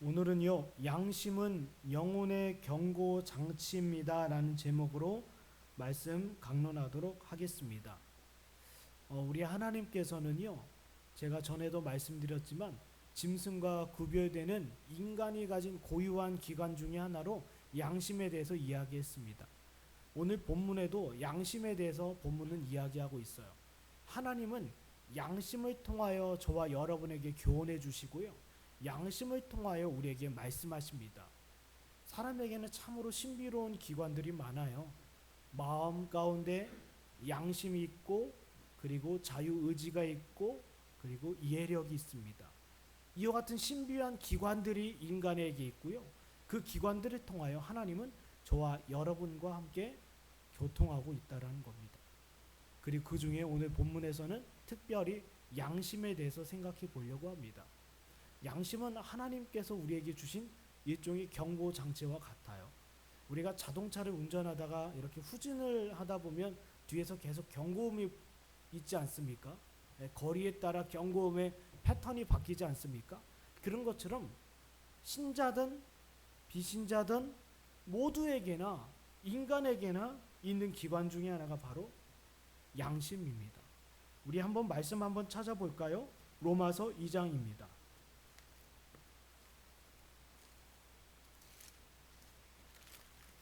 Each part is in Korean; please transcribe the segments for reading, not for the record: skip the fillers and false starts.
오늘은요, 양심은 영혼의 경고 장치입니다 라는 제목으로 말씀 강론하도록 하겠습니다. 우리 하나님께서는요, 제가 전에도 말씀드렸지만 짐승과 구별되는 인간이 가진 고유한 기관 중에 하나로 양심에 대해서 이야기했습니다. 오늘 본문에도 양심에 대해서 본문은 이야기하고 있어요. 하나님은 양심을 통하여 저와 여러분에게 교훈해 주시고요, 양심을 통하여 우리에게 말씀하십니다. 사람에게는 참으로 신비로운 기관들이 많아요. 마음 가운데 양심이 있고, 그리고 자유의지가 있고, 그리고 이해력이 있습니다. 이와 같은 신비한 기관들이 인간에게 있고요, 그 기관들을 통하여 하나님은 저와 여러분과 함께 교통하고 있다는 겁니다. 그리고 그 중에 오늘 본문에서는 특별히 양심에 대해서 생각해 보려고 합니다. 양심은 하나님께서 우리에게 주신 일종의 경고 장치와 같아요. 우리가 자동차를 운전하다가 이렇게 후진을 하다 보면 뒤에서 계속 경고음이 있지 않습니까? 거리에 따라 경고음의 패턴이 바뀌지 않습니까? 그런 것처럼 신자든 비신자든 모두에게나 인간에게나 있는 기관 중에 하나가 바로 양심입니다. 우리 한번 말씀 한번 찾아볼까요? 로마서 2장입니다.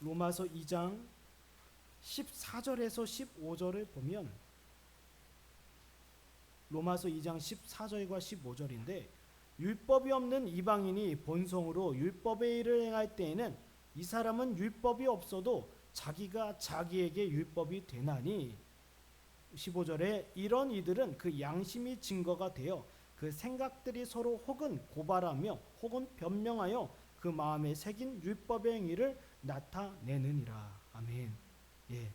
로마서 2장 14절에서 15절을 보면, 로마서 2장 14절과 15절인데, 율법이 없는 이방인이 본성으로 율법의 일을 행할 때에는 이 사람은 율법이 없어도 자기가 자기에게 율법이 되나니, 15절에 이런 이들은 그 양심이 증거가 되어 그 생각들이 서로 혹은 고발하며 혹은 변명하여 그 마음에 새긴 율법의 행위를 나타내느니라. 아멘. 예.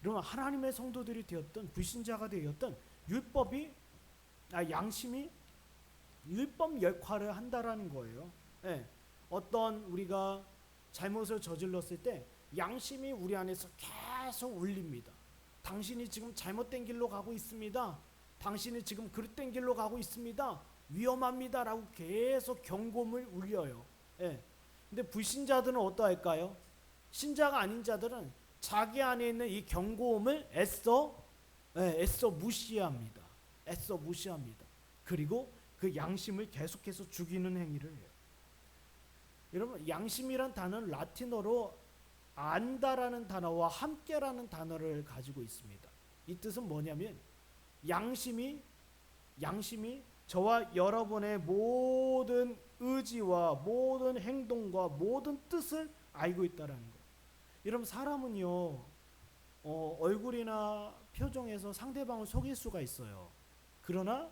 여러분, 하나님의 성도들이 되었던 불신자가 되었던 양심이 율법 역할을 한다라는 거예요. 예. 어떤 우리가 잘못을 저질렀을 때 양심이 우리 안에서 계속 울립니다. 당신이 지금 잘못된 길로 가고 있습니다. 당신이 지금 그릇된 길로 가고 있습니다. 위험합니다라고 계속 경고음을 울려요. 예. 근데 불신자들은 어떠할까요? 신자가 아닌 자들은 자기 안에 있는 이 경고음을 애써 무시합니다. 애써 무시합니다. 그리고 그 양심을 계속해서 죽이는 행위를 해요. 여러분, 양심이란 단어는 라틴어로 안다라는 단어와 함께라는 단어를 가지고 있습니다. 이 뜻은 뭐냐면 양심이 저와 여러분의 모든 의지와 모든 행동과 모든 뜻을 알고 있다라는 거예요. 여러분, 사람은요, 얼굴이나 표정에서 상대방을 속일 수가 있어요. 그러나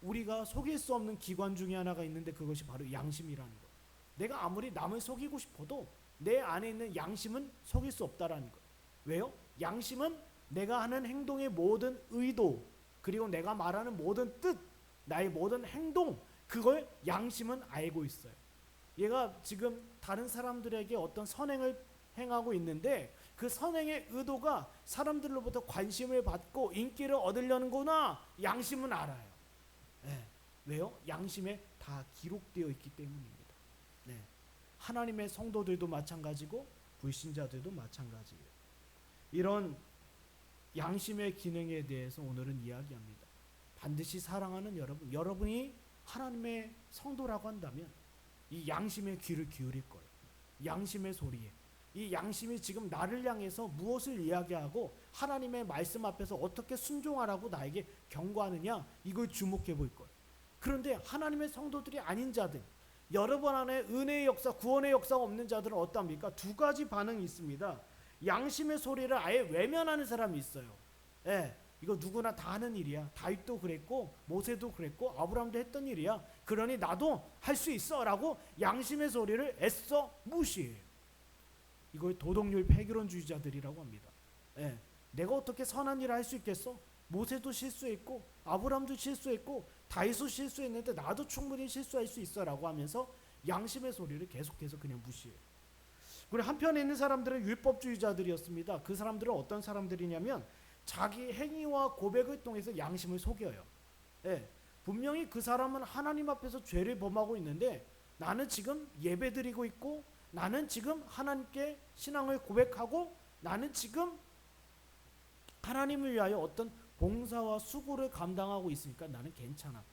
우리가 속일 수 없는 기관 중에 하나가 있는데 그것이 바로 양심이라는 거예요. 내가 아무리 남을 속이고 싶어도 내 안에 있는 양심은 속일 수 없다라는 거예요. 왜요? 양심은 내가 하는 행동의 모든 의도, 그리고 내가 말하는 모든 뜻, 나의 모든 행동, 그걸 양심은 알고 있어요. 얘가 지금 다른 사람들에게 어떤 선행을 행하고 있는데 그 선행의 의도가 사람들로부터 관심을 받고 인기를 얻으려는구나, 양심은 알아요. 네. 왜요? 양심에 다 기록되어 있기 때문입니다. 네. 하나님의 성도들도 마찬가지고 불신자들도 마찬가지예요. 이런 양심의 기능에 대해서 오늘은 이야기합니다. 반드시 사랑하는 여러분이 하나님의 성도라고 한다면 이 양심의 귀를 기울일 거예요. 양심의 소리에. 이 양심이 지금 나를 향해서 무엇을 이야기하고 하나님의 말씀 앞에서 어떻게 순종하라고 나에게 경고하느냐, 이걸 주목해 볼 거예요. 그런데 하나님의 성도들이 아닌 자들, 여러분 안에 은혜의 역사, 구원의 역사가 없는 자들은 어떠합니까? 두 가지 반응이 있습니다. 양심의 소리를 아예 외면하는 사람이 있어요. 예, 이거 누구나 다 하는 일이야. 다윗도 그랬고 모세도 그랬고 아브라함도 했던 일이야. 그러니 나도 할 수 있어 라고 양심의 소리를 애써 무시해요. 이걸 도덕률 폐결론주의자들이라고 합니다. 예, 내가 어떻게 선한 일을 할 수 있겠어? 모세도 실수했고 아브라함도 실수했고 다윗도 실수했는데 나도 충분히 실수할 수 있어 라고 하면서 양심의 소리를 계속해서 그냥 무시해요. 그리고 한편에 있는 사람들은 율법주의자들이었습니다. 그 사람들은 어떤 사람들이냐면 자기 행위와 고백을 통해서 양심을 속여요. 예, 분명히 그 사람은 하나님 앞에서 죄를 범하고 있는데 나는 지금 예배드리고 있고, 나는 지금 하나님께 신앙을 고백하고, 나는 지금 하나님을 위하여 어떤 봉사와 수고를 감당하고 있으니까 나는 괜찮아.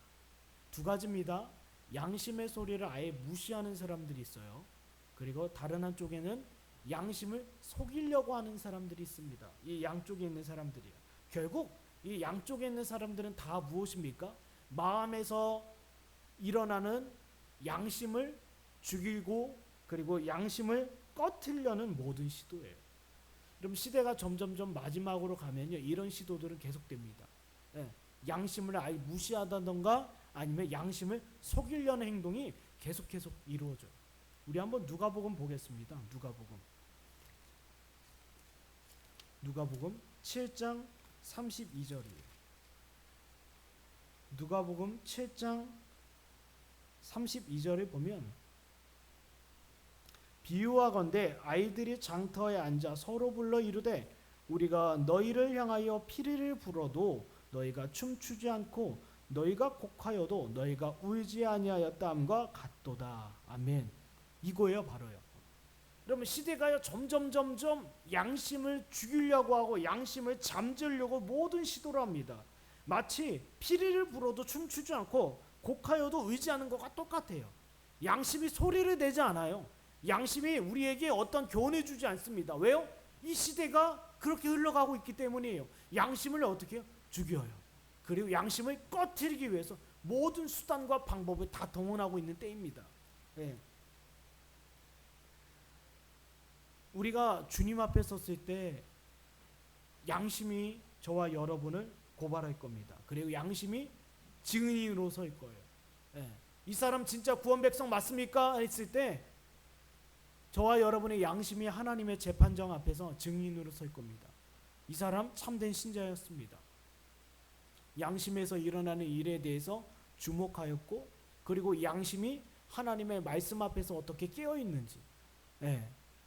두 가지입니다. 양심의 소리를 아예 무시하는 사람들이 있어요. 그리고 다른 한쪽에는 양심을 속이려고 하는 사람들이 있습니다. 이 양쪽에 있는 사람들이요. 결국 이 양쪽에 있는 사람들은 다 무엇입니까? 마음에서 일어나는 양심을 죽이고, 그리고 양심을 꺼트리려는 모든 시도예요. 그럼 시대가 점점점 마지막으로 가면요, 이런 시도들은 계속됩니다. 예, 양심을 아예 무시하다던가 아니면 양심을 속이려는 행동이 계속 이루어져요. 우리 한번 누가복음 보겠습니다. 누가복음 7장 32절이에요. 누가복음 7장 32절에 보면, 비유하건대 아이들이 장터에 앉아 서로 불러 이르되 우리가 너희를 향하여 피리를 불어도 너희가 춤추지 않고 너희가 곡하여도 너희가 울지 아니하였다함과 같도다. 아멘. 이거예요, 바로요. 그러면 시대가요 점점 양심을 죽이려고 하고 양심을 잠재우려고 모든 시도를 합니다. 마치 피리를 불어도 춤추지 않고 곡하여도 울지 않은 것과 똑같아요. 양심이 소리를 내지 않아요. 양심이 우리에게 어떤 교훈을 주지 않습니다. 왜요? 이 시대가 그렇게 흘러가고 있기 때문이에요. 양심을 어떻게 해요? 죽여요. 그리고 양심을 꺼트리기 위해서 모든 수단과 방법을 다 동원하고 있는 때입니다. 예. 우리가 주님 앞에 섰을 때 양심이 저와 여러분을 고발할 겁니다. 그리고 양심이 증인으로 설 거예요. 예. 이 사람 진짜 구원 백성 맞습니까? 했을 때 저와 여러분의 양심이 하나님의 재판정 앞에서 증인으로 설 겁니다. 이 사람 참된 신자였습니다. 양심에서 일어나는 일에 대해서 주목하였고, 그리고 양심이 하나님의 말씀 앞에서 어떻게 깨어있는지,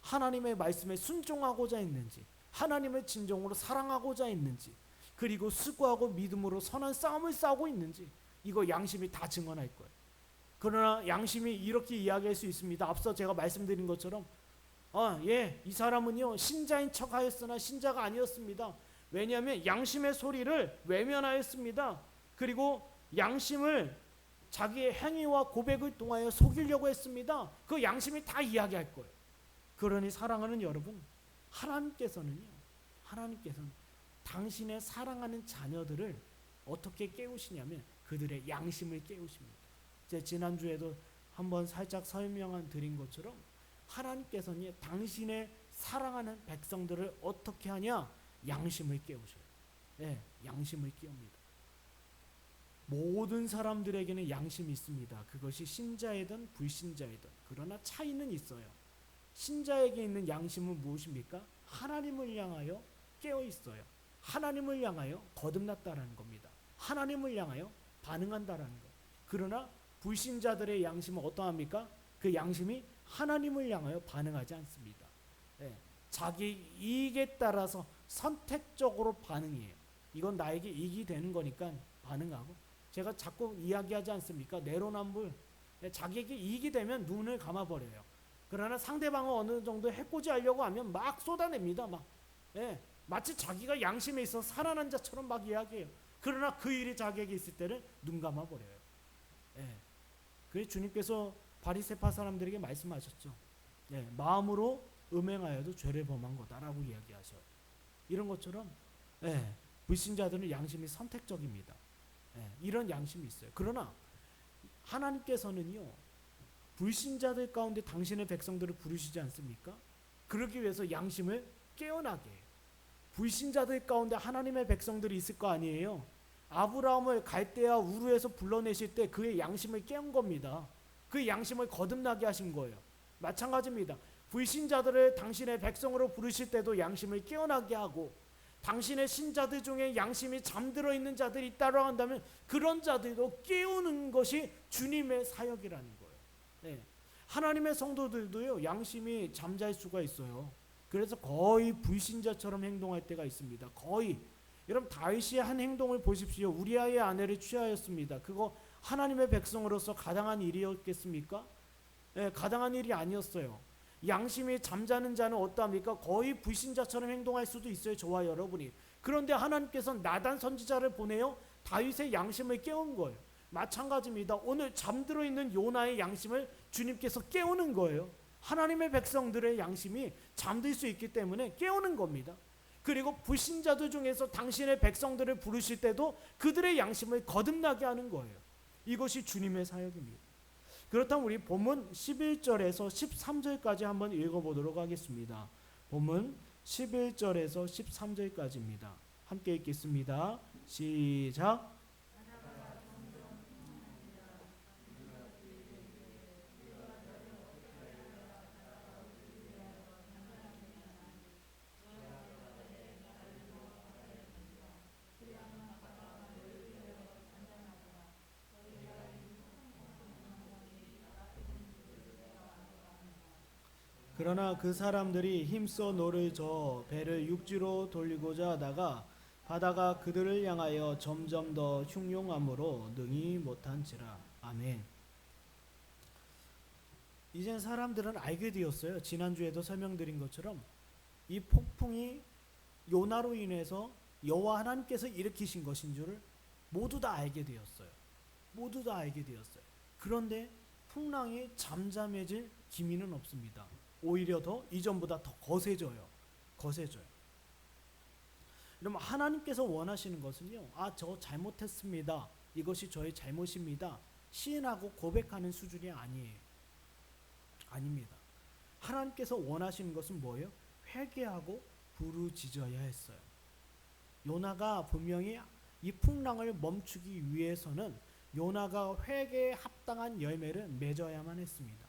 하나님의 말씀에 순종하고자 했는지, 하나님을 진정으로 사랑하고자 했는지, 그리고 수고하고 믿음으로 선한 싸움을 싸우고 있는지, 이거 양심이 다 증언할 거예요. 그러나 양심이 이렇게 이야기할 수 있습니다. 앞서 제가 말씀드린 것처럼 이 사람은요 신자인 척하였으나 신자가 아니었습니다. 왜냐하면 양심의 소리를 외면하였습니다. 그리고 양심을 자기의 행위와 고백을 통하여 속이려고 했습니다. 그 양심이 다 이야기할 거예요. 그러니 사랑하는 여러분, 하나님께서는 당신의 사랑하는 자녀들을 어떻게 깨우시냐면 그들의 양심을 깨우십니다. 제 지난주에도 한번 살짝 설명한 드린 것처럼 하나님께서는 당신의 사랑하는 백성들을 어떻게 하냐? 양심을 깨우셔요. 양심을 깨웁니다. 모든 사람들에게는 양심이 있습니다. 그것이 신자이든 불신자이든. 그러나 차이는 있어요. 신자에게 있는 양심은 무엇입니까? 하나님을 향하여 깨어 있어요. 하나님을 향하여 거듭났다라는 겁니다. 하나님을 향하여 반응한다라는 거예요. 그러나 불신자들의 양심은 어떠합니까? 그 양심이 하나님을 향하여 반응하지 않습니다. 자기 이익에 따라서 선택적으로 반응해요. 이건 나에게 이익이 되는 거니까 반응하고, 제가 자꾸 이야기하지 않습니까? 내로남불. 자기에게 이익이 되면 눈을 감아버려요. 그러나 상대방을 어느 정도 해코지하려고 하면 막 쏟아냅니다. 마치 자기가 양심에 있어 살아난 자처럼 막 이야기해요. 그러나 그 일이 자기에게 있을 때는 눈 감아버려요. 그래서 주님께서 바리새파 사람들에게 말씀하셨죠. 마음으로 음행하여도 죄를 범한 거다라고 이야기하셔요. 이런 것처럼 불신자들은 양심이 선택적입니다. 이런 양심이 있어요. 그러나 하나님께서는요 불신자들 가운데 당신의 백성들을 부르시지 않습니까? 그러기 위해서 양심을 깨어나게 해요. 불신자들 가운데 하나님의 백성들이 있을 거 아니에요. 아브라함을 갈대아 우르에서 불러내실 때 그의 양심을 깨운 겁니다. 그 양심을 거듭나게 하신 거예요. 마찬가지입니다. 불신자들을 당신의 백성으로 부르실 때도 양심을 깨어나게 하고, 당신의 신자들 중에 양심이 잠들어 있는 자들이 있다고 한다면 그런 자들도 깨우는 것이 주님의 사역이라는 거예요. 하나님의 성도들도요 양심이 잠잘 수가 있어요. 그래서 거의 불신자처럼 행동할 때가 있습니다. 거의. 여러분 다윗의 한 행동을 보십시오. 우리아의 아내를 취하였습니다. 그거 하나님의 백성으로서 가당한 일이었겠습니까? 가당한 일이 아니었어요. 양심이 잠자는 자는 어떠합니까? 거의 불신자처럼 행동할 수도 있어요. 저와 여러분이. 그런데 하나님께서는 나단 선지자를 보내어 다윗의 양심을 깨운 거예요. 마찬가지입니다. 오늘 잠들어 있는 요나의 양심을 주님께서 깨우는 거예요. 하나님의 백성들의 양심이 잠들 수 있기 때문에 깨우는 겁니다. 그리고 불신자들 중에서 당신의 백성들을 부르실 때도 그들의 양심을 거듭나게 하는 거예요. 이것이 주님의 사역입니다. 그렇다면 우리 본문 11절에서 13절까지 한번 읽어보도록 하겠습니다. 본문 11절에서 13절까지입니다. 함께 읽겠습니다. 시작. 그러나 그 사람들이 힘써 노를 저어 배를 육지로 돌리고자 하다가 바다가 그들을 향하여 점점 더 흉용함으로 능히 못한지라. 아멘. 이젠 사람들은 알게 되었어요. 지난주에도 설명드린 것처럼 이 폭풍이 요나로 인해서 여호와 하나님께서 일으키신 것인 줄을 모두 다 알게 되었어요. 모두 다 알게 되었어요. 그런데 풍랑이 잠잠해질 기미는 없습니다. 오히려 더 이전보다 더 거세져요. 그럼 하나님께서 원하시는 것은요, 저 잘못했습니다, 이것이 저의 잘못입니다, 시인하고 고백하는 수준이 아닙니다. 하나님께서 원하시는 것은 뭐예요? 회개하고 부르짖어야 했어요. 요나가 분명히 이 풍랑을 멈추기 위해서는 요나가 회개에 합당한 열매를 맺어야만 했습니다.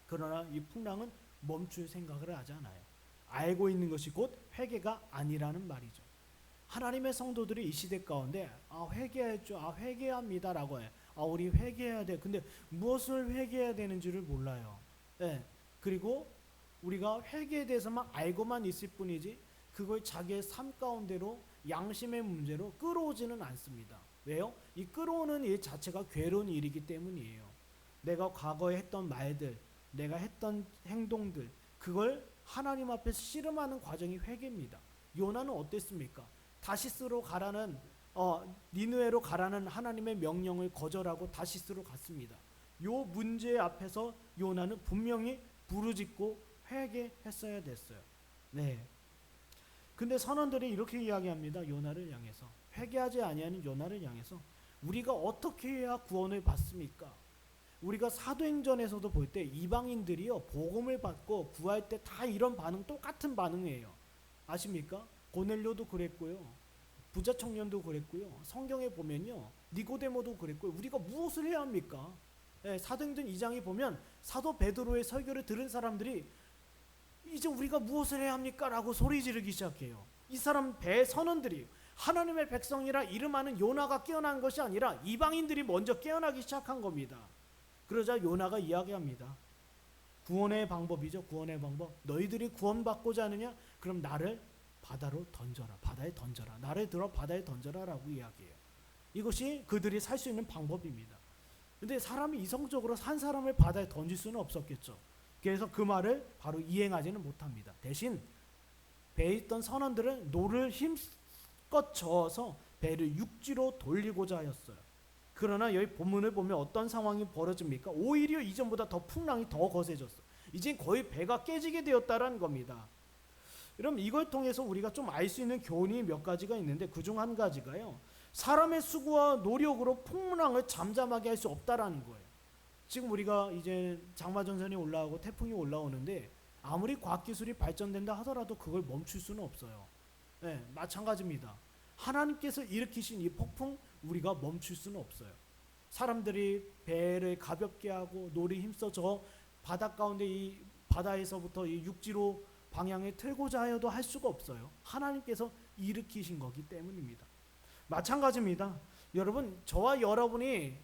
그러나 이 풍랑은 멈출 생각을 하지 않아요. 알고 있는 것이 곧 회개가 아니라는 말이죠. 하나님의 성도들이 이 시대 가운데 회개했죠, 회개합니다라고 해요. 우리 회개해야 돼. 근데 무엇을 회개해야 되는지를 몰라요. 그리고 우리가 회개에 대해서만 알고만 있을 뿐이지 그걸 자기의 삶 가운데로 양심의 문제로 끌어오지는 않습니다. 왜요? 이 끌어오는 일 자체가 괴로운 일이기 때문이에요. 내가 과거에 했던 말들, 내가 했던 행동들, 그걸 하나님 앞에서 씨름하는 과정이 회개입니다. 요나는 어땠습니까? 다시스로 가라는 니느웨로 가라는 하나님의 명령을 거절하고 다시스로 갔습니다. 요 문제 앞에서 요나는 분명히 부르짖고 회개했어야 됐어요. 근데 선원들이 이렇게 이야기합니다. 요나를 향해서, 회개하지 아니하는 요나를 향해서, 우리가 어떻게 해야 구원을 받습니까? 우리가 사도행전에서도 볼 때 이방인들이요, 복음을 받고 구할 때 다 이런 반응, 똑같은 반응이에요. 아십니까? 고넬료도 그랬고요, 부자 청년도 그랬고요, 성경에 보면요 니고데모도 그랬고요. 우리가 무엇을 해야 합니까? 사도행전 2장에 보면 사도 베드로의 설교를 들은 사람들이 이제 우리가 무엇을 해야 합니까? 라고 소리 지르기 시작해요. 이 사람 배 선원들이, 하나님의 백성이라 이름하는 요나가 깨어난 것이 아니라 이방인들이 먼저 깨어나기 시작한 겁니다. 그러자 요나가 이야기합니다. 구원의 방법이죠. 구원의 방법. 너희들이 구원받고자 하느냐? 그럼 나를 바다로 던져라. 바다에 던져라. 나를 들어 바다에 던져라 라고 이야기해요. 이것이 그들이 살 수 있는 방법입니다. 근데 사람이 이성적으로 산 사람을 바다에 던질 수는 없었겠죠. 그래서 그 말을 바로 이행하지는 못합니다. 대신 배에 있던 선원들은 노를 힘껏 저어서 배를 육지로 돌리고자 하였어요. 그러나 여기 본문을 보면 어떤 상황이 벌어집니까? 오히려 이전보다 더 풍랑이 더 거세졌어. 이제 거의 배가 깨지게 되었다라는 겁니다. 그럼 이걸 통해서 우리가 좀 알 수 있는 교훈이 몇 가지가 있는데, 그중 한 가지가요, 사람의 수고와 노력으로 풍랑을 잠잠하게 할 수 없다라는 거예요. 지금 우리가 이제 장마전선이 올라오고 태풍이 올라오는데 아무리 과학기술이 발전된다 하더라도 그걸 멈출 수는 없어요. 마찬가지입니다. 하나님께서 일으키신 이 폭풍, 우리가 멈출 수는 없어요. 사람들이 배를 가볍게 하고 노를 힘써 저 바다 가운데, 이 바다에서부터 이 육지로 방향을 틀고자 하여도 할 수가 없어요. 하나님께서 일으키신 거기 때문입니다. 마찬가지입니다. 여러분, 저와 여러분이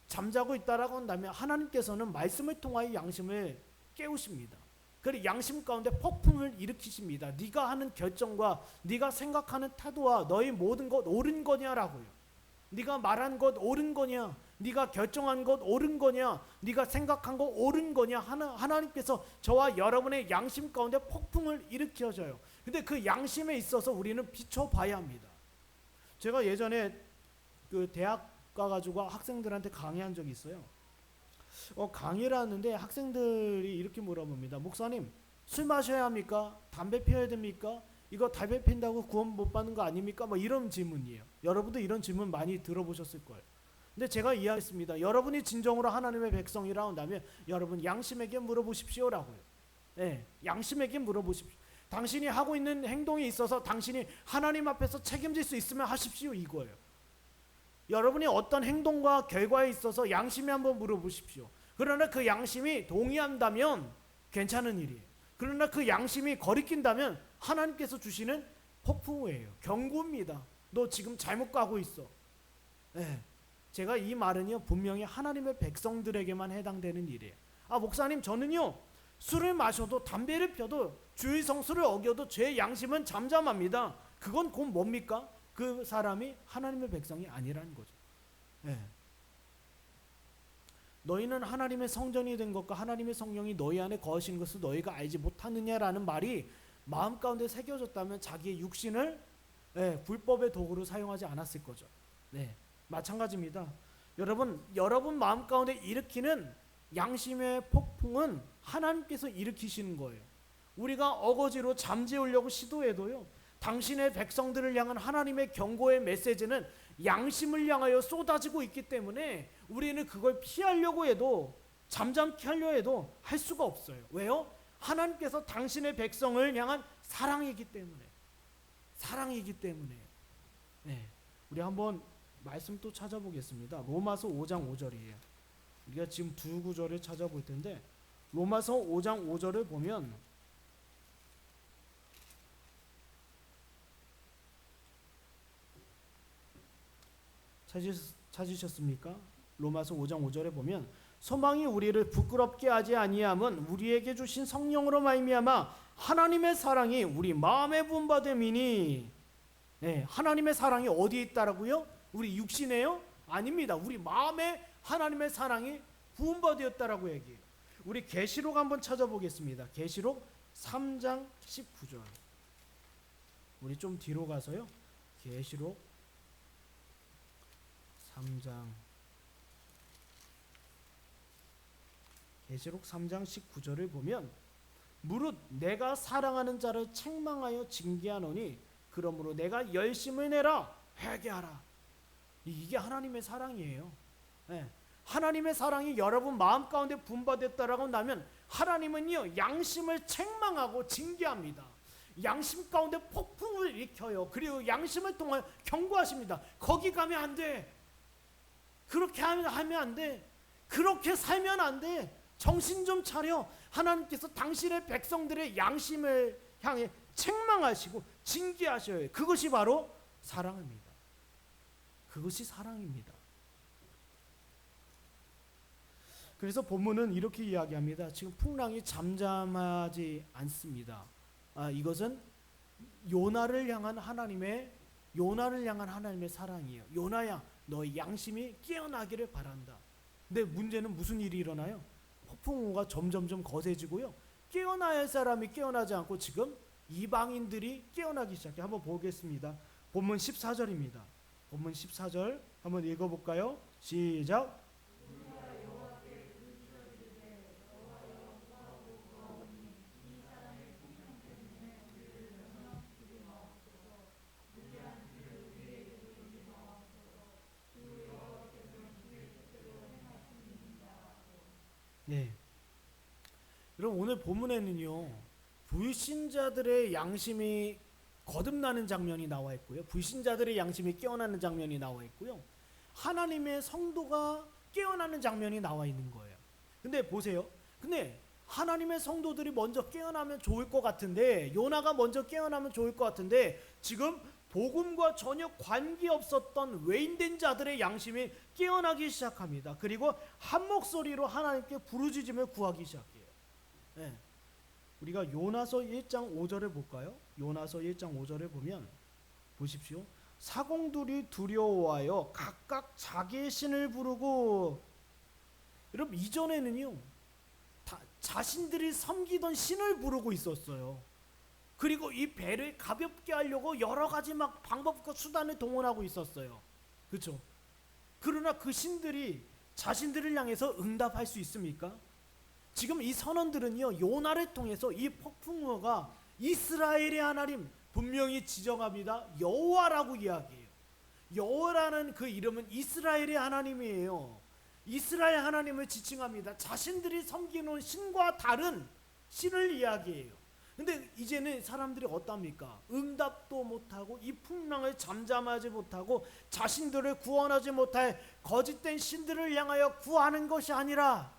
잠자고 있다라고 한다면 하나님께서는 말씀을 통하여 양심을 깨우십니다. 그리고 양심 가운데 폭풍을 일으키십니다. 네가 하는 결정과 네가 생각하는 태도와 너의 모든 것 옳은 거냐라고요. 네가 말한 것 옳은 거냐, 네가 결정한 것 옳은 거냐? 네가 생각한 거 옳은 거냐? 하나님께서 저와 여러분의 양심 가운데 폭풍을 일으켜줘요. 근데 그 양심에 있어서 우리는 비춰봐야 합니다. 제가 예전에 그 대학 가가지고 학생들한테 강의한 적이 있어요. 강의를 하는데 학생들이 이렇게 물어봅니다. 목사님, 술 마셔야 합니까? 담배 피워야 됩니까? 이거 담배 핀다고 구원 못 받는 거 아닙니까? 뭐 이런 질문이에요. 여러분도 이런 질문 많이 들어보셨을 거예요. 근데 제가 이야기했습니다. 여러분이 진정으로 하나님의 백성이라 한다면 여러분 양심에게 물어보십시오라고요. 네, 양심에게 물어보십시오. 당신이 하고 있는 행동이 있어서 당신이 하나님 앞에서 책임질 수 있으면 하십시오, 이거예요. 여러분이 어떤 행동과 결과에 있어서 양심에 한번 물어보십시오. 그러나 그 양심이 동의한다면 괜찮은 일이에요. 그러나 그 양심이 거리낀다면 하나님께서 주시는 폭풍우예요. 경고입니다. 너 지금 잘못 가고 있어. 네. 제가 이 말은요 분명히 하나님의 백성들에게만 해당되는 일이에요. 목사님, 저는요 술을 마셔도 담배를 펴도 주의 성수를 어겨도 제 양심은 잠잠합니다. 그건 곧 뭡니까? 그 사람이 하나님의 백성이 아니라는 거죠. 네. 너희는 하나님의 성전이 된 것과 하나님의 성령이 너희 안에 거하시는 것을 너희가 알지 못하느냐라는 말이 마음 가운데 새겨졌다면 자기의 육신을 불법의 도구로 사용하지 않았을 거죠. 네. 마찬가지입니다. 여러분 마음 가운데 일으키는 양심의 폭풍은 하나님께서 일으키시는 거예요. 우리가 어거지로 잠재우려고 시도해도요, 당신의 백성들을 향한 하나님의 경고의 메시지는 양심을 향하여 쏟아지고 있기 때문에 우리는 그걸 피하려고 해도, 잠잠케 하려 해도 할 수가 없어요. 왜요? 하나님께서 당신의 백성을 향한 사랑이기 때문에. 네. 우리 한번 말씀 또 찾아보겠습니다. 로마서 5장 5절이에요. 우리가 지금 두 구절을 찾아볼 텐데 로마서 5장 5절을 보면 찾으셨습니까? 로마서 5장 5절에 보면 소망이 우리를 부끄럽게 하지 아니함은 우리에게 주신 성령으로 말미암아 하나님의 사랑이 우리 마음에 부음받음이니. 네, 하나님의 사랑이 어디에 있다라고요? 우리 육신에요? 아닙니다. 우리 마음에 하나님의 사랑이 부음받았다라고 얘기해요. 우리 계시록 한번 찾아보겠습니다. 계시록 3장 19절. 우리 좀 뒤로 가서요. 계시록 3장 19절을 보면 무릇 내가 사랑하는 자를 책망하여 징계하노니 그러므로 내가 열심을 내라 회개하라. 이게 하나님의 사랑이에요. 네. 하나님의 사랑이 여러분 마음 가운데 분바됐다라고 한다면 하나님은요 양심을 책망하고 징계합니다. 양심 가운데 폭풍을 일으켜요. 그리고 양심을 통해 경고하십니다. 거기 가면 안 돼. 그렇게 하면 안 돼. 그렇게 살면 안 돼. 정신 좀 차려. 하나님께서 당신의 백성들의 양심을 향해 책망하시고 징계하셔요. 그것이 바로 사랑입니다. 그것이 사랑입니다. 그래서 본문은 이렇게 이야기합니다. 지금 풍랑이 잠잠하지 않습니다. 이것은 요나를 향한 하나님의 사랑이에요. 요나야, 너의 양심이 깨어나기를 바란다. 근데 문제는 무슨 일이 일어나요? 폭풍우가 점점점 거세지고요. 깨어나야 할 사람이 깨어나지 않고 지금 이방인들이 깨어나기 시작해. 한번 보겠습니다. 본문 14절입니다. 본문 14절 한번 읽어볼까요? 시작. 네. 여러분 오늘 본문에는요 불신자들의 양심이 거듭나는 장면이 나와 있고요. 불신자들의 양심이 깨어나는 장면이 나와 있고요. 하나님의 성도가 깨어나는 장면이 나와 있는 거예요. 근데 보세요. 근데 하나님의 성도들이 먼저 깨어나면 좋을 것 같은데, 요나가 먼저 깨어나면 좋을 것 같은데 지금 복음과 전혀 관계없었던 외인된 자들의 양심이 깨어나기 시작합니다. 그리고 한 목소리로 하나님께 부르짖으며 구하기 시작해요. 네. 우리가 요나서 1장 5절을 볼까요? 요나서 1장 5절을 보면 보십시오. 사공들이 두려워하여 각각 자기의 신을 부르고, 여러분 이전에는요 자신들이 섬기던 신을 부르고 있었어요. 그리고 이 배를 가볍게 하려고 여러 가지 막 방법과 수단을 동원하고 있었어요. 그렇죠? 그러나 그 신들이 자신들을 향해서 응답할 수 있습니까? 지금 이 선원들은요 요나를 통해서 이 폭풍우가 이스라엘의 하나님 분명히 지정합니다. 여호와라고 이야기해요. 여호와라는 그 이름은 이스라엘의 하나님이에요. 이스라엘 하나님을 지칭합니다. 자신들이 섬기는 신과 다른 신을 이야기해요. 근데 이제는 사람들이 어떻습니까? 응답도 못하고 이 풍랑을 잠잠하지 못하고 자신들을 구원하지 못할 거짓된 신들을 향하여 구하는 것이 아니라,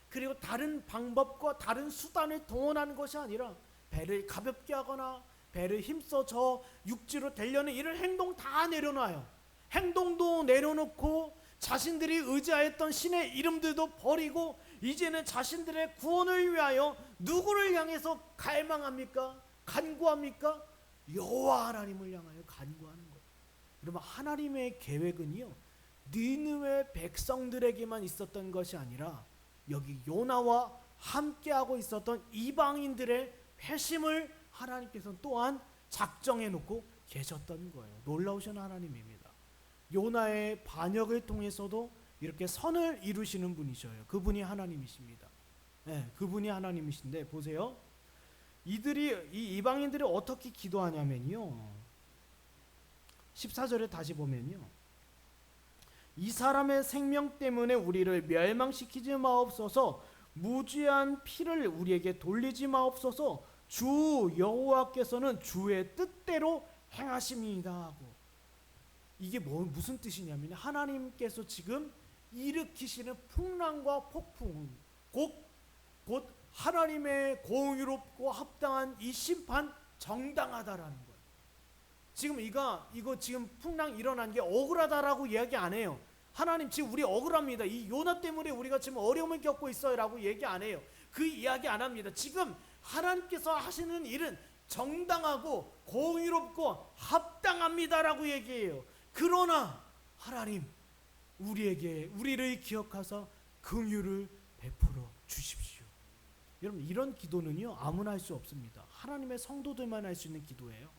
그리고 다른 방법과 다른 수단을 동원하는 것이 아니라 배를 가볍게 하거나 배를 힘써 저 육지로 대려는 이런 행동 다 내려놔요. 행동도 내려놓고 자신들이 의지하였던 신의 이름들도 버리고 이제는 자신들의 구원을 위하여 누구를 향해서 갈망합니까? 간구합니까? 여호와 하나님을 향하여 간구하는 거예요. 여러분 하나님의 계획은요 니느웨 백성들에게만 있었던 것이 아니라 여기 요나와 함께하고 있었던 이방인들의 회심을 하나님께서 또한 작정해 놓고 계셨던 거예요. 놀라우신 하나님입니다. 요나의 반역을 통해서도 이렇게 선을 이루시는 분이셔요. 그분이 하나님이십니다. 네, 그분이 하나님이신데 보세요. 이 이방인들이 어떻게 기도하냐면요. 14절에 다시 보면요. 이 사람의 생명 때문에 우리를 멸망시키지 마옵소서. 무죄한 피를 우리에게 돌리지 마옵소서. 주 여호와께서는 주의 뜻대로 행하십니다 하고. 이게 무슨 뜻이냐면 하나님께서 지금 일으키시는 풍랑과 폭풍 곧 하나님의 공의롭고 합당한 이 심판 정당하다라는 거예요. 지금 이거 지금 풍랑 일어난 게 억울하다라고 이야기 안 해요. 하나님 지금 우리 억울합니다. 이 요나 때문에 우리가 지금 어려움을 겪고 있어요 라고 얘기 안 해요. 그 이야기 안 합니다. 지금 하나님께서 하시는 일은 정당하고 공의롭고 합당합니다라고 얘기해요. 그러나 하나님 우리를 기억하사 긍휼을 베풀어 주십시오. 여러분 이런 기도는요 아무나 할 수 없습니다. 하나님의 성도들만 할 수 있는 기도예요.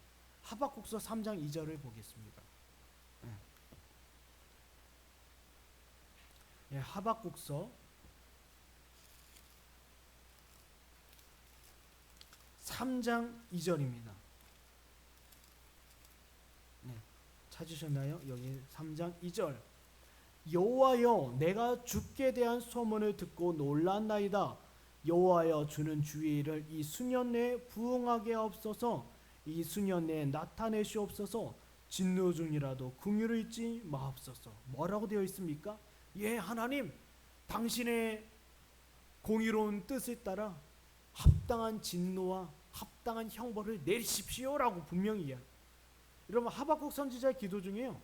하박국서 3장 2절을 보겠습니다. 하박국서 3장 2절입니다. 찾으셨나요? 여기 3장 2절. 여호와여 내가 주께 대한 소문을 듣고 놀랐나이다. 여호와여 주는 주의 일을 이 수년 내에 부응하게 하옵소서. 이 수년 내에 나타내시옵소서. 진노 중이라도 긍휼을 잊지 마옵소서. 뭐라고 되어 있습니까? 예 하나님 당신의 공의로운 뜻에 따라 합당한 진노와 합당한 형벌을 내리십시오라고 분명히 이야기해요. 여러분 하박국 선지자의 기도 중에요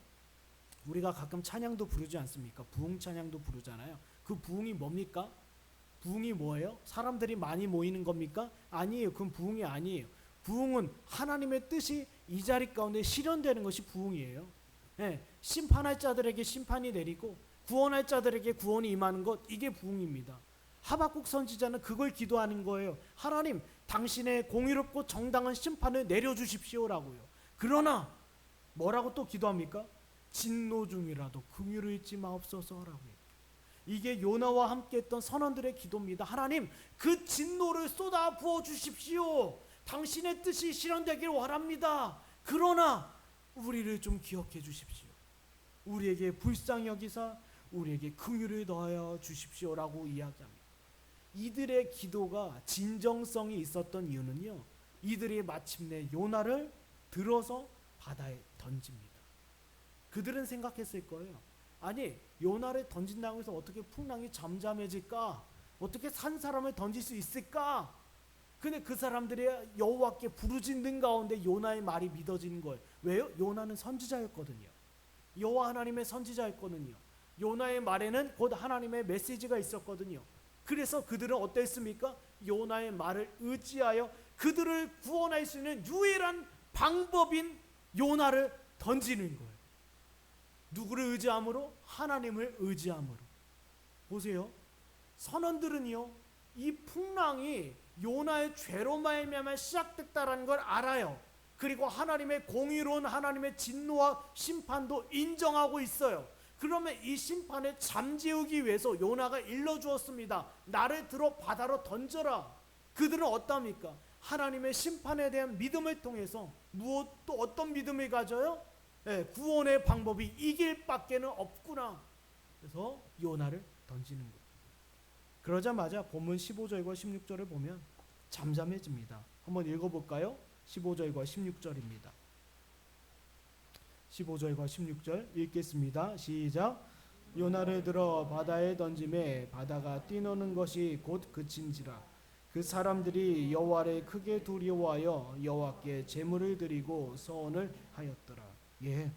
우리가 가끔 찬양도 부르지 않습니까? 부흥 찬양도 부르잖아요. 그 부흥이 뭡니까? 부흥이 뭐예요? 사람들이 많이 모이는 겁니까? 아니에요. 그건 부흥이 아니에요. 부흥은 하나님의 뜻이 이 자리 가운데 실현되는 것이 부흥이에요. 심판할 자들에게 심판이 내리고 구원할 자들에게 구원이 임하는 것, 이게 부흥입니다. 하박국 선지자는 그걸 기도하는 거예요. 하나님 당신의 공의롭고 정당한 심판을 내려주십시오라고요. 그러나 뭐라고 또 기도합니까? 진노 중이라도 긍휼을 잊지 마옵소서라고요. 이게 요나와 함께했던 선원들의 기도입니다. 하나님 그 진노를 쏟아 부어 주십시오. 당신의 뜻이 실현되길 원합니다. 그러나 우리를 좀 기억해 주십시오. 우리에게 불쌍히 여기사 우리에게 긍휼을 더하여 주십시오라고 이야기합니다. 이들의 기도가 진정성이 있었던 이유는요 이들이 마침내 요나를 들어서 바다에 던집니다. 그들은 생각했을 거예요. 아니 요나를 던진다고 해서 어떻게 풍랑이 잠잠해질까? 어떻게 산 사람을 던질 수 있을까? 근데 그 사람들이 여호와께 부르짖는 가운데 요나의 말이 믿어지는 거예요. 왜요? 요나는 선지자였거든요. 여호와 하나님의 선지자였거든요. 요나의 말에는 곧 하나님의 메시지가 있었거든요. 그래서 그들은 어땠습니까? 요나의 말을 의지하여 그들을 구원할 수 있는 유일한 방법인 요나를 던지는 거예요. 누구를 의지함으로? 하나님을 의지함으로. 보세요. 선원들은요, 이 풍랑이 요나의 죄로 말미암아 시작됐다라는 걸 알아요. 그리고 하나님의 공의로운 하나님의 진노와 심판도 인정하고 있어요. 그러면 이 심판을 잠재우기 위해서 요나가 일러주었습니다. 나를 들어 바다로 던져라. 그들은 어떠합니까? 하나님의 심판에 대한 믿음을 통해서 무엇 또 어떤 믿음을 가져요? 구원의 방법이 이 길밖에는 없구나. 그래서 요나를 던지는 거예요. 그러자마자 본문 15절과 16절을 보면 잠잠해집니다. 한번 읽어볼까요? 15절과 16절입니다. 15절과 16절 읽겠습니다. 시작. 요나를 들어 바다에 던짐에 바다가 뛰노는 것이 곧 그친지라. 그 사람들이 여호와를 크게 두려워하여 여호와께 제물을 드리고 서원을 하였더라. 예.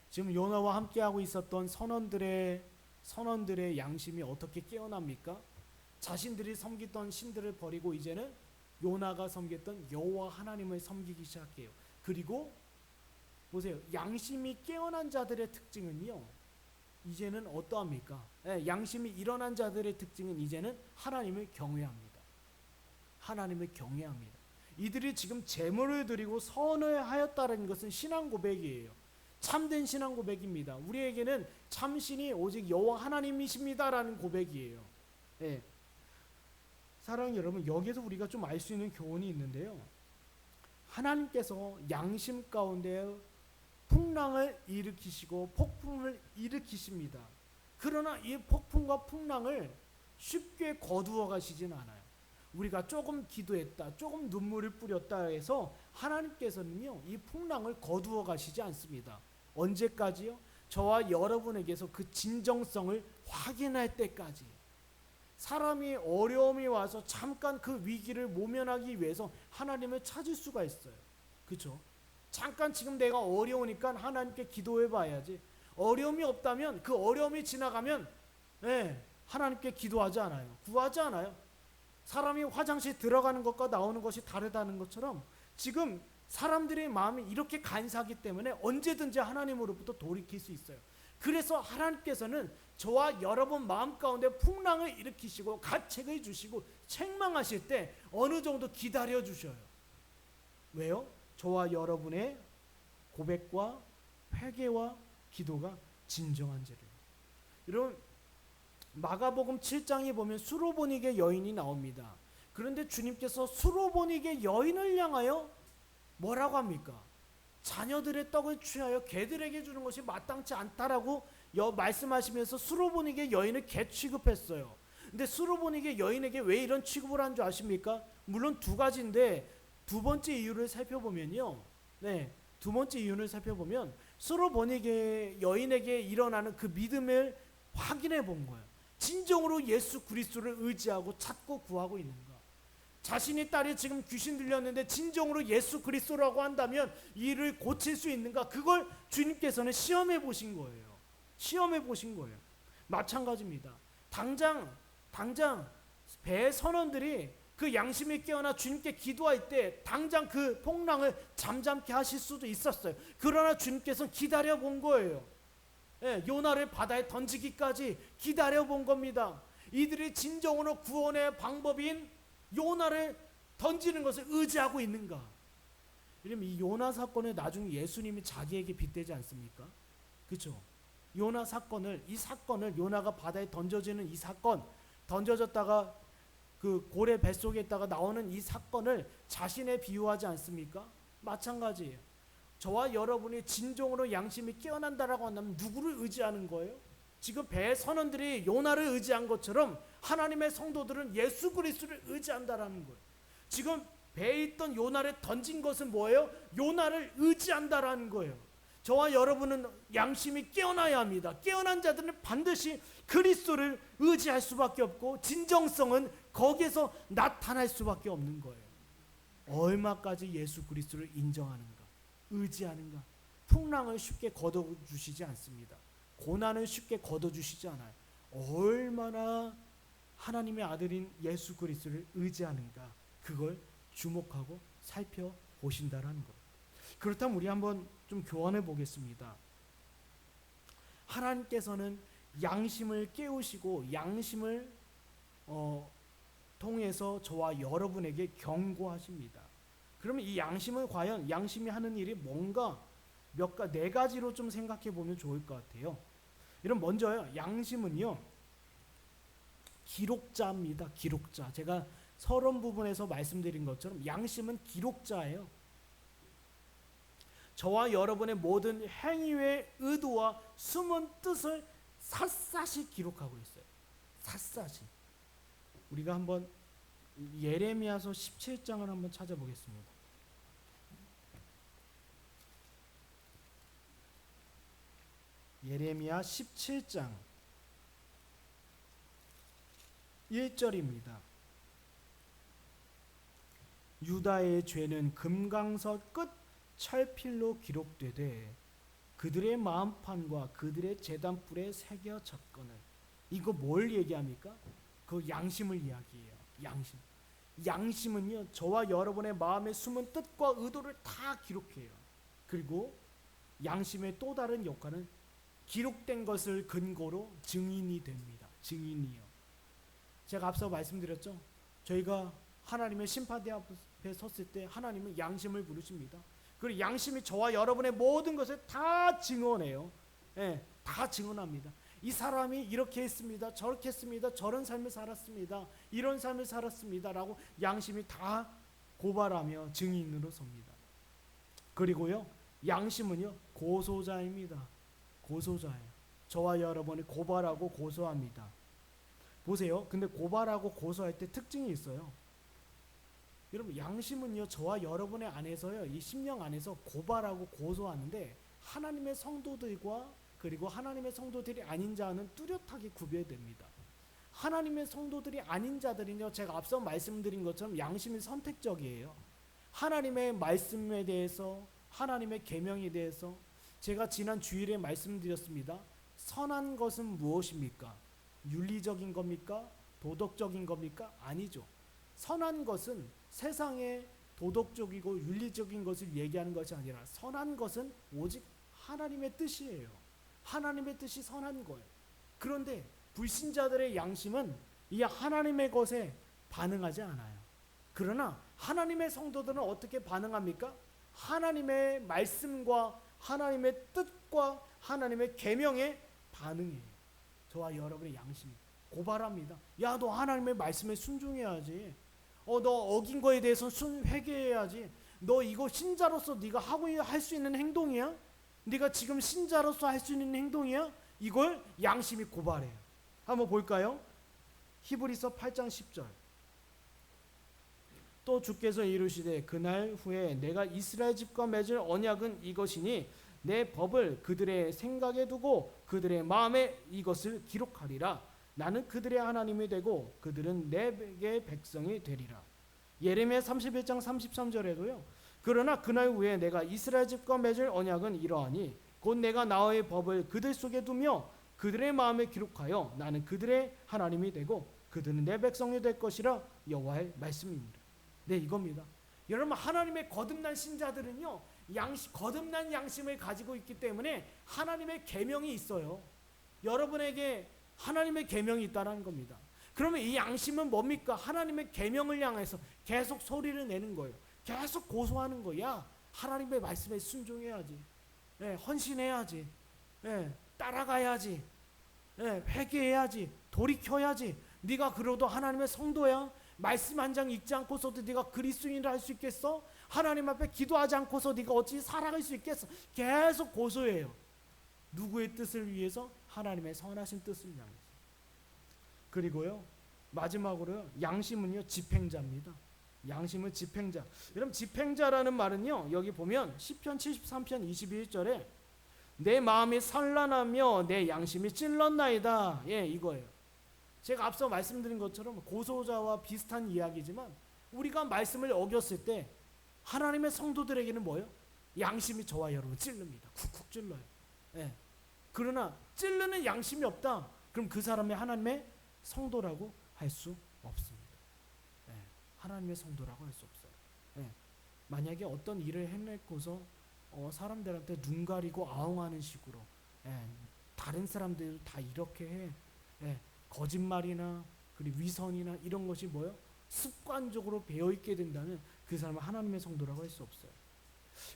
지금 요나와 함께하고 있었던 선원들의 양심이 어떻게 깨어납니까? 자신들이 섬기던 신들을 버리고 이제는 요나가 섬겼던 여호와 하나님을 섬기기 시작해요. 그리고 보세요. 양심이 깨어난 자들의 특징은요, 이제는 어떠합니까? 양심이 일어난 자들의 특징은 이제는 하나님을 경외합니다. 하나님을 경외합니다. 이들이 지금 제물을 드리고 선을 하였다는 것은 신앙 고백이에요. 참된 신앙 고백입니다. 우리에게는 참신이 오직 여호와 하나님이십니다라는 고백이에요. 예. 사랑하는 여러분, 여기서 우리가 좀 알 수 있는 교훈이 있는데요. 하나님께서 양심 가운데 풍랑을 일으키시고 폭풍을 일으키십니다. 그러나 이 폭풍과 풍랑을 쉽게 거두어 가시진 않아요. 우리가 조금 기도했다, 조금 눈물을 뿌렸다 해서 하나님께서는요, 이 풍랑을 거두어 가시지 않습니다. 언제까지요? 저와 여러분에게서 그 진정성을 확인할 때까지. 사람이 어려움이 와서 잠깐 그 위기를 모면하기 위해서 하나님을 찾을 수가 있어요. 그렇죠? 잠깐 지금 내가 어려우니까 하나님께 기도해 봐야지. 어려움이 없다면, 그 어려움이 지나가면 하나님께 기도하지 않아요. 구하지 않아요. 사람이 화장실 들어가는 것과 나오는 것이 다르다는 것처럼 지금 사람들의 마음이 이렇게 간사하기 때문에 언제든지 하나님으로부터 돌이킬 수 있어요. 그래서 하나님께서는 저와 여러분 마음 가운데 풍랑을 일으키시고 가책을 주시고 책망하실 때 어느 정도 기다려 주셔요. 왜요? 저와 여러분의 고백과 회개와 기도가 진정한 죄를. 여러분, 마가복음 7장에 보면 수로보닉의 여인이 나옵니다. 그런데 주님께서 수로보닉의 여인을 향하여 뭐라고 합니까? 자녀들의 떡을 취하여 개들에게 주는 것이 마땅치 않다라고 말씀하시면서 수로보닉의 여인을 개 취급했어요. 근데 수로보닉의 여인에게 왜 이런 취급을 한 줄 아십니까? 물론 두 가지인데 두 번째 이유를 살펴보면요. 두 번째 이유를 살펴보면 수로보닉의 여인에게 일어나는 그 믿음을 확인해 본 거예요. 진정으로 예수 그리스도를 의지하고 찾고 구하고 있는가? 자신의 딸이 지금 귀신 들렸는데 진정으로 예수 그리스도라고 한다면 이를 고칠 수 있는가? 그걸 주님께서는 시험해 보신 거예요. 시험해 보신 거예요. 마찬가지입니다. 당장 배 선원들이 그 양심이 깨어나 주님께 기도할 때 당장 그 풍랑을 잠잠케 하실 수도 있었어요. 그러나 주님께서는 기다려 본 거예요. 요나를 바다에 던지기까지 기다려 본 겁니다. 이들이 진정으로 구원의 방법인 요나를 던지는 것을 의지하고 있는가? 이러면 이 요나 사건을 나중에 예수님이 자기에게 빗대지 않습니까? 그렇죠? 요나 사건을, 이 사건을 요나가 바다에 던져지는 이 사건, 던져졌다가 그 고래 뱃속에 있다가 나오는 이 사건을 자신에 비유하지 않습니까? 마찬가지예요. 저와 여러분이 진정으로 양심이 깨어난다라고 한다면 누구를 의지하는 거예요? 지금 배 선원들이 요나를 의지한 것처럼 하나님의 성도들은 예수 그리스도를 의지한다라는 거예요. 지금 배에 있던 요나를 던진 것은 뭐예요? 요나를 의지한다라는 거예요. 저와 여러분은 양심이 깨어나야 합니다. 깨어난 자들은 반드시 그리스도를 의지할 수밖에 없고 진정성은 거기에서 나타날 수밖에 없는 거예요. 얼마까지 예수 그리스도를 인정하는가, 의지하는가. 풍랑을 쉽게 걷어주시지 않습니다. 고난을 쉽게 걷어주시지 않아요. 얼마나 하나님의 아들인 예수 그리스도를 의지하는가, 그걸 주목하고 살펴보신다라는 거예요. 그렇다면 우리 한번 좀 교환해 보겠습니다. 하나님께서는 양심을 깨우시고 양심을 통해서 저와 여러분에게 경고하십니다. 그러면 이 양심은 과연 양심이 하는 일이 뭔가 네 가지로 좀 생각해 보면 좋을 것 같아요. 이런 먼저요. 양심은요. 기록자입니다. 기록자. 제가 서론 부분에서 말씀드린 것처럼 양심은 기록자예요. 저와 여러분의 모든 행위의 의도와 숨은 뜻을 샅샅이 기록하고 있어요. 샅샅이. 우리가 한번 예레미야서 17장을 한번 찾아보겠습니다. 예레미야 17장 1절입니다. 유다의 죄는 금강석 끝 철필로 기록되되 그들의 마음판과 그들의 제단불에 새겨졌거늘. 이거 뭘 얘기합니까? 그 양심을 이야기해요. 양심. 양심은요, 저와 여러분의 마음의 숨은 뜻과 의도를 다 기록해요. 그리고 양심의 또 다른 역할은 기록된 것을 근거로 증인이 됩니다. 증인이요. 제가 앞서 말씀드렸죠. 저희가 하나님의 심판대 앞에 섰을 때 하나님은 양심을 부르십니다. 그리고 양심이 저와 여러분의 모든 것을 다 증언해요. 예, 다 증언합니다. 이 사람이 이렇게 했습니다. 저렇게 했습니다. 저런 삶을 살았습니다. 이런 삶을 살았습니다. 라고 양심이 다 고발하며 증인으로 섭니다. 그리고요, 양심은요, 고소자입니다. 고소자예요. 저와 여러분이 고발하고 고소합니다. 보세요. 근데 고발하고 고소할 때 특징이 있어요. 여러분, 양심은요, 저와 여러분의 안에서요, 이 심령 안에서 고발하고 고소하는데 하나님의 성도들과 그리고 하나님의 성도들이 아닌 자는 뚜렷하게 구별됩니다. 하나님의 성도들이 아닌 자들은요, 제가 앞서 말씀드린 것처럼 양심이 선택적이에요. 하나님의 말씀에 대해서, 하나님의 계명에 대해서 제가 지난 주일에 말씀드렸습니다. 선한 것은 무엇입니까? 윤리적인 겁니까? 도덕적인 겁니까? 아니죠. 선한 것은 세상의 도덕적이고 윤리적인 것을 얘기하는 것이 아니라 선한 것은 오직 하나님의 뜻이에요. 하나님의 뜻이 선한 거예요. 그런데 불신자들의 양심은 이 하나님의 것에 반응하지 않아요. 그러나 하나님의 성도들은 어떻게 반응합니까? 하나님의 말씀과 하나님의 뜻과 하나님의 계명에 반응해요. 저와 여러분의 양심이 고발합니다. 야, 너 하나님의 말씀에 순종해야지. 너 어긴 거에 대해서 회개해야지. 너 이거 신자로서 네가 하고 할 수 있는 행동이야? 네가 지금 신자로서 할 수 있는 행동이야? 이걸 양심이 고발해요. 한번 볼까요? 히브리서 8장 10절. 또 주께서 이르시되 그날 후에 내가 이스라엘 집과 맺을 언약은 이것이니 내 법을 그들의 생각에 두고 그들의 마음에 이것을 기록하리라. 나는 그들의 하나님이 되고 그들은 내게 백성이 되리라. 예레미야 31장 33절에도요. 그러나 그날 후에 내가 이스라엘 집과 맺을 언약은 이러하니 곧 내가 나의 법을 그들 속에 두며 그들의 마음에 기록하여 나는 그들의 하나님이 되고 그들은 내 백성이 될 것이라 여호와의 말씀입니다. 네, 이겁니다. 여러분, 하나님의 거듭난 신자들은요, 거듭난 양심을 가지고 있기 때문에 하나님의 계명이 있어요. 여러분에게 하나님의 계명이 있다는 겁니다. 그러면 이 양심은 뭡니까? 하나님의 계명을 향해서 계속 소리를 내는 거예요. 계속 고소하는 거야. 하나님의 말씀에 순종해야지. 헌신해야지. 따라가야지. 회개해야지. 돌이켜야지. 네가 그래도 하나님의 성도야. 말씀 한 장 읽지 않고서도 네가 그리스도인이라 할 수 있겠어? 하나님 앞에 기도하지 않고서 네가 어찌 살아갈 수 있겠어? 계속 고소해요. 누구의 뜻을 위해서? 하나님의 선하신 뜻을 향해서. 그리고요, 마지막으로요, 양심은요, 집행자입니다. 양심은 집행자. 여러분, 집행자라는 말은요, 여기 보면 시편 73편 21절에 내 마음이 산란하며 내 양심이 찔렀나이다. 예, 이거예요. 제가 앞서 말씀드린 것처럼 고소자와 비슷한 이야기지만 우리가 말씀을 어겼을 때 하나님의 성도들에게는 뭐예요? 양심이 저와 여러분 찔릅니다. 쿡쿡 찔러요. 예. 그러나 찔르는 양심이 없다. 그럼 그 사람이 하나님의 성도라고 할 수 없습니다. 하나님의 성도라고 할 수 없어요. 만약에 어떤 일을 해내고서 사람들한테 눈 가리고 아웅하는 식으로, 예, 다른 사람들도 다 이렇게 해, 예, 거짓말이나 그리고 위선이나 이런 것이 뭐요? 습관적으로 배어 있게 된다면 그 사람은 하나님의 성도라고 할 수 없어요.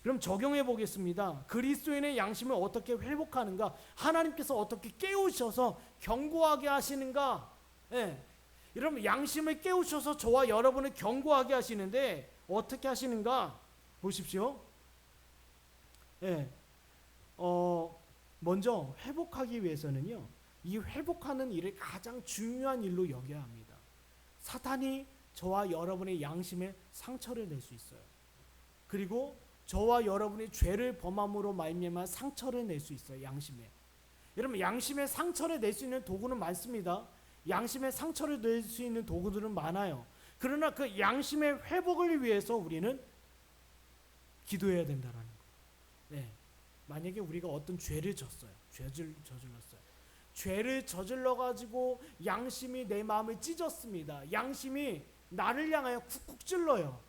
그럼 적용해 보겠습니다. 그리스도인의 양심을 어떻게 회복하는가? 하나님께서 어떻게 깨우셔서 견고하게 하시는가? 예. 여러분 양심을 깨우셔서 저와 여러분을 견고하게 하시는데 어떻게 하시는가? 보십시오. 예. 먼저 회복하기 위해서는요. 이 회복하는 일을 가장 중요한 일로 여겨야 합니다. 사탄이 저와 여러분의 양심에 상처를 낼 수 있어요. 그리고 저와 여러분이 죄를 범함으로 말미암아 상처를 낼 수 있어요. 양심에. 여러분 양심에 상처를 낼 수 있는 도구는 많습니다. 양심에 상처를 낼 수 있는 도구들은 많아요. 그러나 그 양심의 회복을 위해서 우리는 기도해야 된다라는 거예요. 네. 만약에 우리가 어떤 죄를 졌어요. 저질렀어요. 죄를 저질러 가지고 양심이 내 마음을 찢었습니다. 양심이 나를 향하여 쿡쿡 찔러요.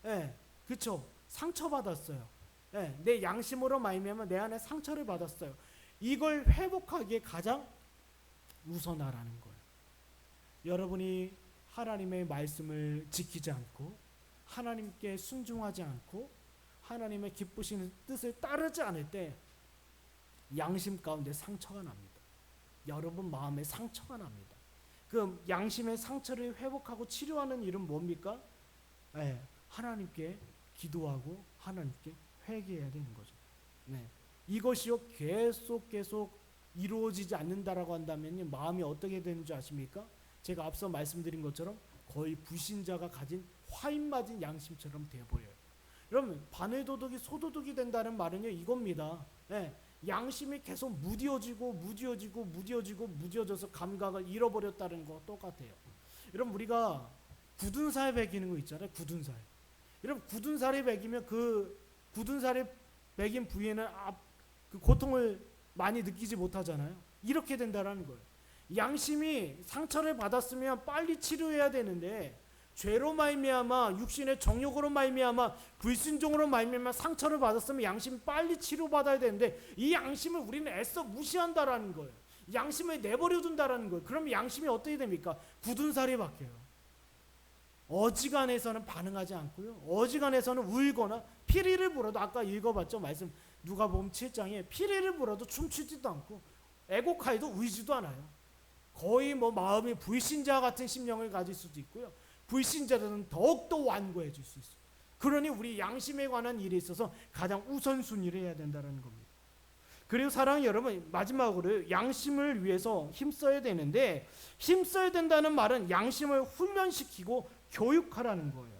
예. 그렇죠. 상처받았어요. 예. 내 양심으로 말미암아 내 안에 상처를 받았어요. 이걸 회복하기에 가장 우선하라는 거예요. 여러분이 하나님의 말씀을 지키지 않고 하나님께 순종하지 않고 하나님의 기쁘시는 뜻을 따르지 않을 때 양심 가운데 상처가 납니다. 여러분 마음에 상처가 납니다. 그 양심의 상처를 회복하고 치료하는 일은 뭡니까? 네, 하나님께 기도하고 하나님께 회개해야 되는 거죠. 네, 이것이요 계속 이루어지지 않는다라고 한다면 마음이 어떻게 되는 줄 아십니까? 제가 앞서 말씀드린 것처럼 거의 불신자가 가진 화인 맞은 양심처럼 되어버려요. 여러분 바늘도둑이 소도둑이 된다는 말은요 이겁니다. 네, 양심이 계속 무뎌져서 감각을 잃어버렸다는 거 똑같아요. 여러분 우리가 굳은 살 베기는 거 있잖아요. 굳은 살. 여러분 굳은 살이 베기면 그 굳은 살이 베긴 부위에는 그 고통을 많이 느끼지 못하잖아요. 이렇게 된다라는 거예요. 양심이 상처를 받았으면 빨리 치료해야 되는데 죄로 말미암아 육신의 정욕으로 말미암아 불순종으로 말미암아 상처를 받았으면 양심이 빨리 치료받아야 되는데 이 양심을 우리는 애써 무시한다라는 거예요. 양심을 내버려 둔다라는 거예요. 그럼 양심이 어떻게 됩니까? 굳은 살이 바뀌어요. 어지간해서는 반응하지 않고요. 어지간해서는 울거나 피리를 불어도 아까 읽어봤죠 말씀 누가복음 7장에 피리를 불어도 춤추지도 않고 애곡하여도 울지도 않아요. 거의 마음이 불신자 같은 심령을 가질 수도 있고요. 불신자들은 더욱더 완고해질 수 있어요. 그러니 우리 양심에 관한 일에 있어서 가장 우선순위를 해야 된다는 겁니다. 그리고 사랑하는 여러분 마지막으로 양심을 위해서 힘써야 되는데 힘써야 된다는 말은 양심을 훈련시키고 교육하라는 거예요.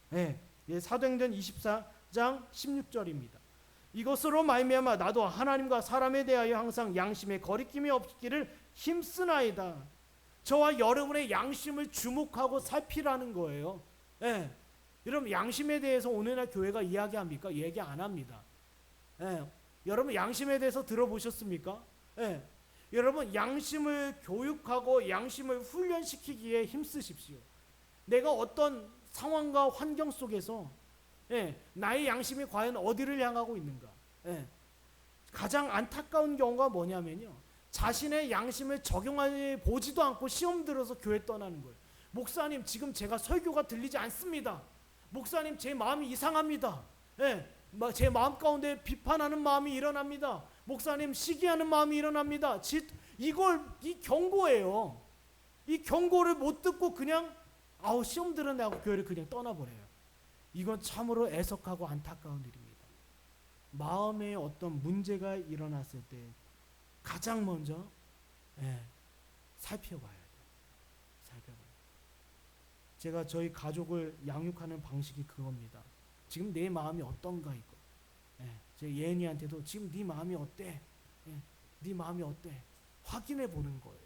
네, 사도행전 24장 16절입니다. 이것으로 말미암아 나도 하나님과 사람에 대하여 항상 양심에 거리낌이 없기를 힘쓰나이다. 저와 여러분의 양심을 주목하고 살피라는 거예요. 예. 여러분 양심에 대해서 오늘날 교회가 이야기합니까? 얘기 안 합니다. 예. 여러분 양심에 대해서 들어보셨습니까? 예. 여러분 양심을 교육하고 양심을 훈련시키기에 힘쓰십시오. 내가 어떤 상황과 환경 속에서 나의 양심이 과연 어디를 향하고 있는가? 가장 안타까운 경우가 뭐냐면요. 자신의 양심을 적용해 보지도 않고 시험 들어서 교회 떠나는 거예요. 목사님 지금 제가 설교가 들리지 않습니다. 목사님 제 마음이 이상합니다. 제 마음 가운데 비판하는 마음이 일어납니다. 목사님 시기하는 마음이 일어납니다. 이 경고예요. 이 경고를 못 듣고 그냥 시험 들었네 하고 교회를 그냥 떠나버려요. 이건 참으로 애석하고 안타까운 일입니다. 마음에 어떤 문제가 일어났을 때 가장 먼저 살펴봐야 돼요. 살펴봐요. 제가 저희 가족을 양육하는 방식이 그겁니다. 지금 내 마음이 어떤가 이거. 제 예은이한테도 지금 네 마음이 어때? 네 마음이 어때? 확인해 보는 거예요.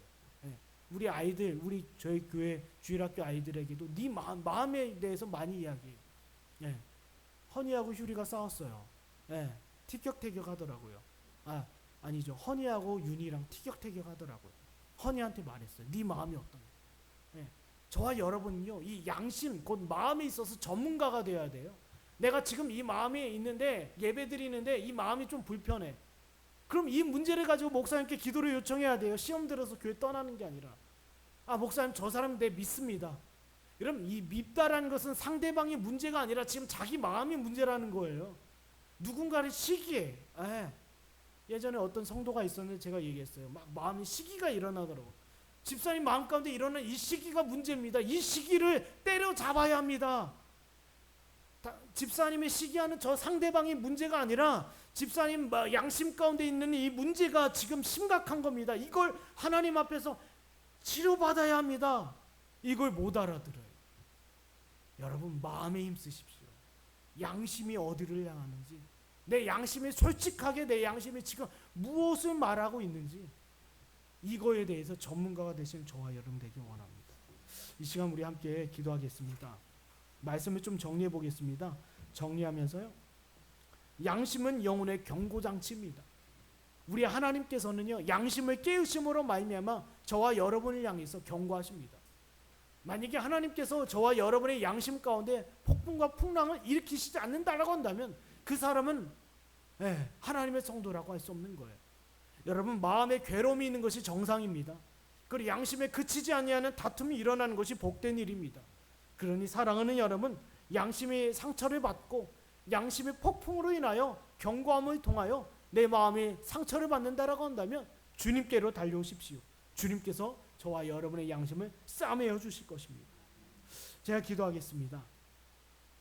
우리 아이들, 저희 교회 주일학교 아이들에게도 네 마음에 대해서 많이 이야기해요. 허니하고 휴리가 싸웠어요. 티격태격 하더라고요. 아니죠. 허니하고 윤이랑 티격태격 하더라고요. 허니한테 말했어요. 네 마음이 어떤가? 저와 여러분은요, 이 양심, 곧 마음에 있어서 전문가가 되어야 돼요. 내가 지금 이 마음이 있는데 예배 드리는데 이 마음이 좀 불편해. 그럼 이 문제를 가지고 목사님께 기도를 요청해야 돼요. 시험 들어서 교회 떠나는 게 아니라. 아, 목사님 저 사람 내 믿습니다. 그럼 이 밉다라는 것은 상대방의 문제가 아니라 지금 자기 마음이 문제라는 거예요. 누군가를 시기해. 예전에 어떤 성도가 있었는데 제가 얘기했어요. 막 마음이 시기가 일어나더라고. 집사님 마음 가운데 일어나는 이 시기가 문제입니다. 이 시기를 때려잡아야 합니다. 집사님의 시기하는 저 상대방이 문제가 아니라 집사님 양심 가운데 있는 이 문제가 지금 심각한 겁니다. 이걸 하나님 앞에서 치료받아야 합니다. 이걸 못 알아들어요. 여러분 마음에 힘쓰십시오. 양심이 어디를 향하는지, 내 양심이 솔직하게 내 양심이 지금 무엇을 말하고 있는지 이거에 대해서 전문가가 되시는 저와 여러분 되길 원합니다. 이 시간 우리 함께 기도하겠습니다. 말씀을 좀 정리해 보겠습니다. 정리하면서요. 양심은 영혼의 경고장치입니다. 우리 하나님께서는요 양심을 깨우심으로 말미암아 저와 여러분을 향해서 경고하십니다. 만약에 하나님께서 저와 여러분의 양심 가운데 폭풍과 풍랑을 일으키시지 않는다라고 한다면 그 사람은 하나님의 성도라고 할 수 없는 거예요. 여러분 마음에 괴로움이 있는 것이 정상입니다. 그리고 양심에 그치지 아니하는 다툼이 일어나는 것이 복된 일입니다. 그러니 사랑하는 여러분, 양심이 상처를 받고 양심의 폭풍으로 인하여 경고함을 통하여 내 마음이 상처를 받는다라고 한다면 주님께로 달려오십시오. 주님께서 저와 여러분의 양심을 싸매어 주실 것입니다. 제가 기도하겠습니다.